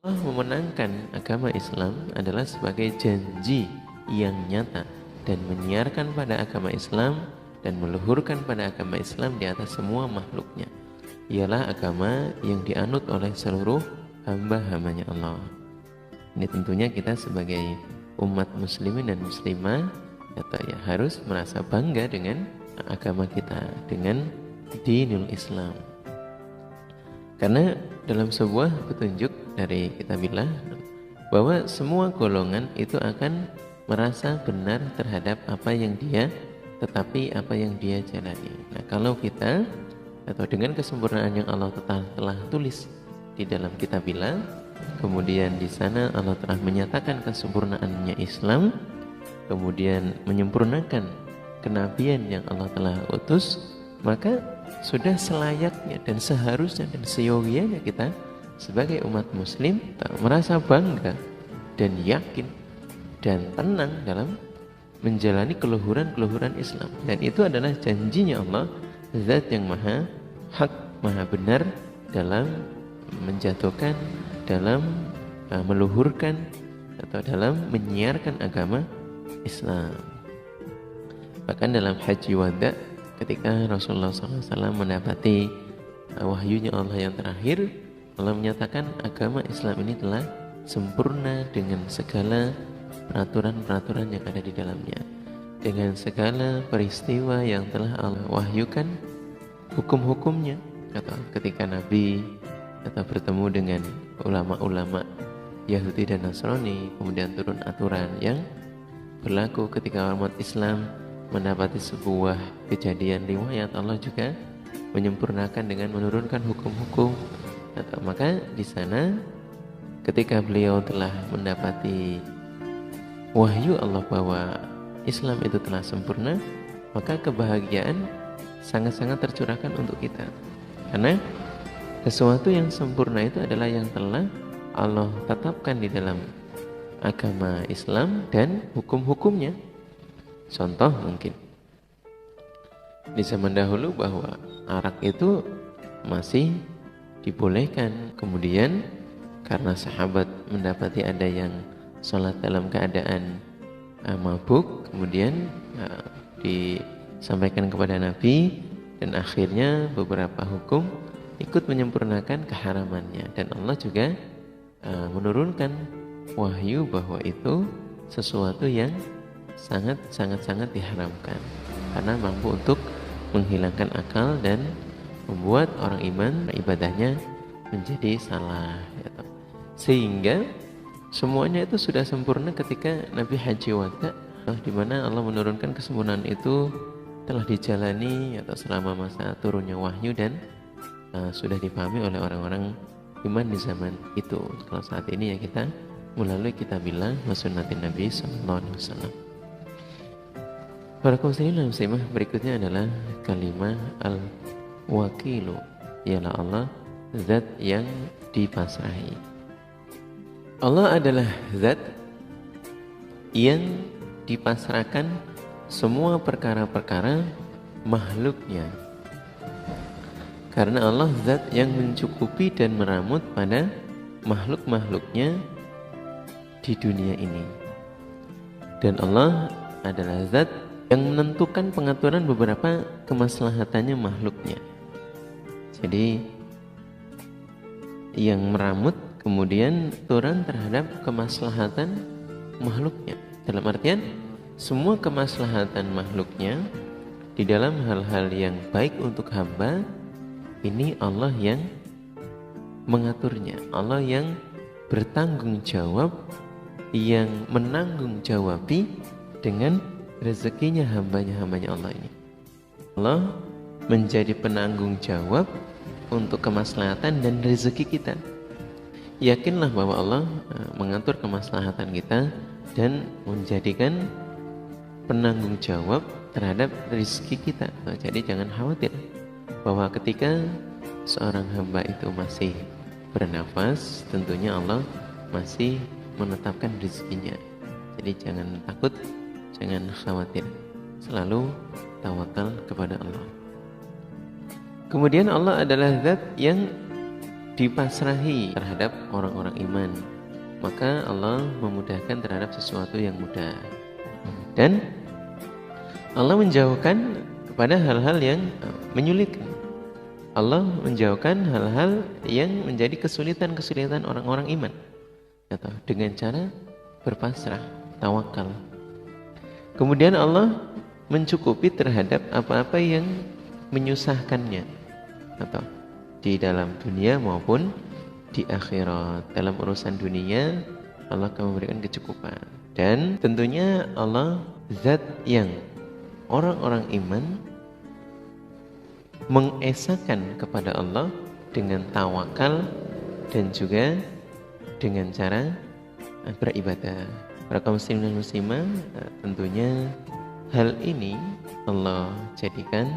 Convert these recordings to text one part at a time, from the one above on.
Allah memenangkan agama Islam adalah sebagai janji yang nyata dan menyiarkan pada agama Islam dan meluhurkan pada agama Islam di atas semua makhluknya. Ialah agama yang dianut oleh seluruh hamba-hambanya Allah. Ini tentunya kita sebagai umat muslimin dan muslimah harus merasa bangga dengan agama kita, dengan dinul Islam. Karena dalam sebuah petunjuk dari kitabillah bahwa semua golongan itu akan merasa benar terhadap apa yang dia jalani. Nah, kalau kita atau dengan kesempurnaan yang Allah telah tulis di dalam kitabillah, kemudian di sana Allah telah menyatakan kesempurnaannya Islam, kemudian menyempurnakan kenabian yang Allah telah utus, maka sudah selayaknya dan seharusnya dan seyogianya kita sebagai umat muslim merasa bangga dan yakin dan tenang dalam menjalani keluhuran Islam. Dan itu adalah janjinya Allah, zat yang maha hak, maha benar dalam menjatuhkan, dalam meluhurkan atau dalam menyiarkan agama Islam. Bahkan dalam haji wada, ketika Rasulullah SAW mendapati wahyunya Allah yang terakhir, Allah menyatakan agama Islam ini telah sempurna dengan segala peraturan-peraturan yang ada di dalamnya, dengan segala peristiwa yang telah Allah wahyukan hukum-hukumnya. Ketika Nabi bertemu dengan ulama-ulama Yahudi dan Nasrani, kemudian turun aturan yang berlaku ketika umat Islam mendapati sebuah kejadian riwayat, Allah juga menyempurnakan dengan menurunkan hukum-hukum. Maka di sana ketika beliau telah mendapati wahyu Allah bahwa Islam itu telah sempurna, maka kebahagiaan sangat-sangat tercurahkan untuk kita. Karena sesuatu yang sempurna itu adalah yang telah Allah tetapkan di dalam agama Islam dan hukum-hukumnya. Contoh mungkin di zaman dahulu bahwa arak itu masih dibolehkan. Kemudian karena sahabat mendapati ada yang sholat dalam keadaan mabuk, kemudian disampaikan kepada Nabi, dan akhirnya beberapa hukum ikut menyempurnakan keharamannya. Dan Allah juga menurunkan wahyu bahwa itu sesuatu yang sangat diharamkan, karena mampu untuk menghilangkan akal dan membuat orang iman ibadahnya menjadi salah. Sehingga semuanya itu sudah sempurna ketika Nabi Haji Wada, di mana Allah menurunkan kesempurnaan itu telah dijalani atau selama masa turunnya wahyu dan sudah dipahami oleh orang-orang iman di zaman itu. Kalau saat ini ya kita melalui kitabillah wa sunnatin Nabi sallallahu alaihi wasallam. Para kaum muslimin dan muslimah, berikutnya adalah kalimat al-wakilu, ialah Allah zat yang dipasrahi. Allah adalah zat yang dipasrahkan semua perkara-perkara makhluknya, karena Allah zat yang mencukupi dan meramut pada makhluk-makhluknya di dunia ini. Dan Allah adalah zat yang menentukan pengaturan beberapa kemaslahatannya makhluknya. Jadi yang meramut kemudian turun terhadap kemaslahatan makhluknya. Dalam artian semua kemaslahatan makhluknya di dalam hal-hal yang baik untuk hamba, ini Allah yang mengaturnya. Allah yang bertanggung jawab, yang menanggung jawabi dengan rezekinya hambanya Allah ini. Allah menjadi penanggung jawab untuk kemaslahatan dan rezeki kita. Yakinlah bahwa Allah mengatur kemaslahatan kita dan menjadikan penanggung jawab terhadap rezeki kita. Jadi jangan khawatir bahwa ketika seorang hamba itu masih bernafas, tentunya Allah masih menetapkan rezekinya. Jadi jangan takut, jangan khawatir, selalu tawakal kepada Allah. Kemudian Allah adalah zat yang dipasrahi terhadap orang-orang iman, maka Allah memudahkan terhadap sesuatu yang mudah. Dan Allah menjauhkan kepada hal-hal yang menyulitkan. Allah menjauhkan hal-hal yang menjadi kesulitan-kesulitan orang-orang iman, atau dengan cara berpasrah, tawakal. Kemudian Allah mencukupi terhadap apa-apa yang menyusahkannya, atau di dalam dunia maupun di akhirat. Dalam urusan dunia Allah akan memberikan kecukupan. Dan tentunya Allah zat yang orang-orang iman mengesahkan kepada Allah dengan tawakal dan juga dengan cara beribadah. Para kaum muslimin dan muslimah, tentunya hal ini Allah jadikan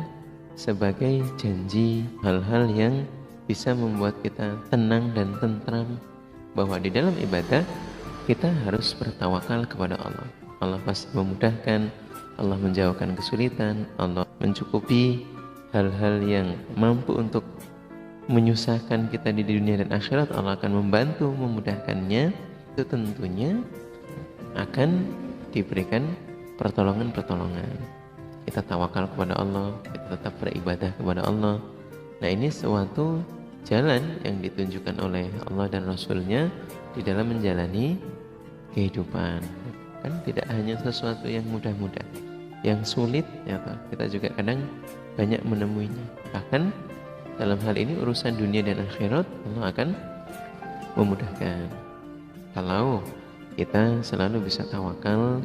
sebagai janji, hal-hal yang bisa membuat kita tenang dan tentram bahwa di dalam ibadah kita harus bertawakal kepada Allah. Allah pasti memudahkan, Allah menjauhkan kesulitan, Allah mencukupi hal-hal yang mampu untuk menyusahkan kita di dunia dan akhirat. Allah akan membantu memudahkannya. Itu tentunya akan diberikan pertolongan-pertolongan. Kita tawakal kepada Allah, kita tetap beribadah kepada Allah. Nah, ini suatu jalan yang ditunjukkan oleh Allah dan Rasulnya di dalam menjalani kehidupan. Kan tidak hanya sesuatu yang mudah-mudah, yang sulit, ya, kita juga kadang banyak menemuinya. Bahkan dalam hal ini urusan dunia dan akhirat, Allah akan memudahkan kalau kita selalu bisa tawakal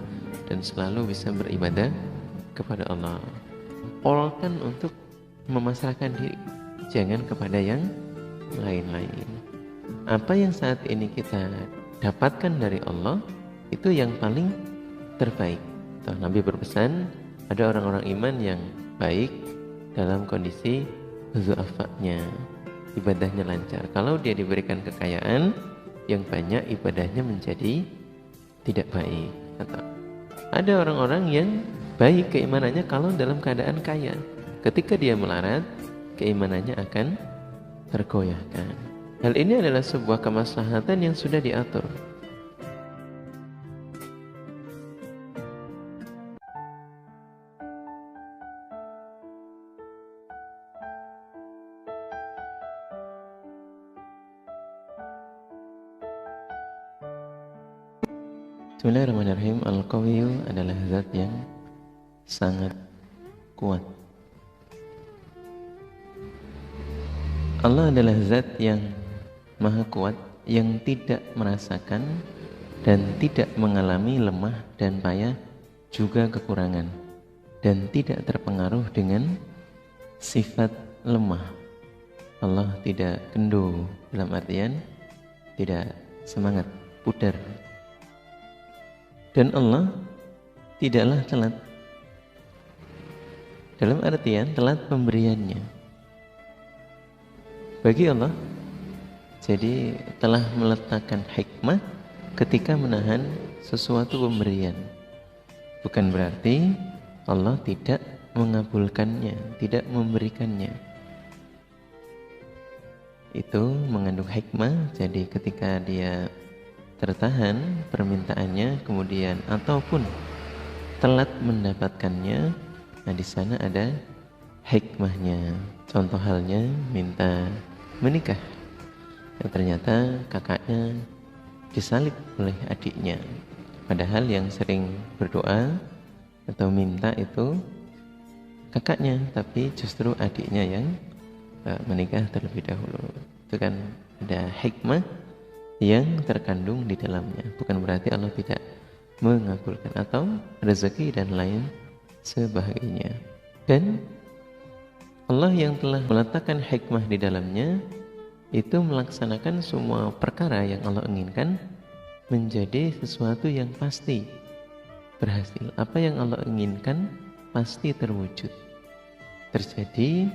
dan selalu bisa beribadah kepada Allah. Polkan untuk memasrahkan diri, jangan kepada yang lain-lain. Apa yang saat ini kita dapatkan dari Allah itu yang paling terbaik. Nabi berpesan, ada orang-orang iman yang baik dalam kondisi zu'afanya, ibadahnya lancar. Kalau dia diberikan kekayaan yang banyak, ibadahnya menjadi tidak baik. Atau ada orang-orang yang baik keimanannya kalau dalam keadaan kaya, ketika dia melarat, keimanannya akan tergoyahkan. Hal ini adalah sebuah kemaslahatan yang sudah diatur. Bismillahirrahmanirrahim. Al-Qawiyyu adalah zat yang sangat kuat. Allah adalah zat yang maha kuat, yang tidak merasakan dan tidak mengalami lemah dan payah, juga kekurangan, dan tidak terpengaruh dengan sifat lemah. Allah tidak kendu, dalam artian tidak semangat, pudar. Dan Allah tidaklah telat, dalam artian telat pemberiannya. Bagi Allah, jadi telah meletakkan hikmah ketika menahan sesuatu pemberian. Bukan berarti Allah tidak mengabulkannya, tidak memberikannya. Itu mengandung hikmah. Jadi ketika dia tertahan permintaannya, kemudian ataupun telat mendapatkannya, nah di sana ada hikmahnya. Contoh halnya minta menikah, dan ternyata kakaknya disalib oleh adiknya, padahal yang sering berdoa atau minta itu kakaknya, tapi justru adiknya yang menikah terlebih dahulu. Itu kan ada hikmah yang terkandung di dalamnya. Bukan berarti Allah tidak mengabulkan atau rezeki dan lain sebagainya. Dan Allah yang telah meletakkan hikmah di dalamnya itu melaksanakan semua perkara yang Allah inginkan menjadi sesuatu yang pasti berhasil. Apa yang Allah inginkan pasti terwujud, terjadi.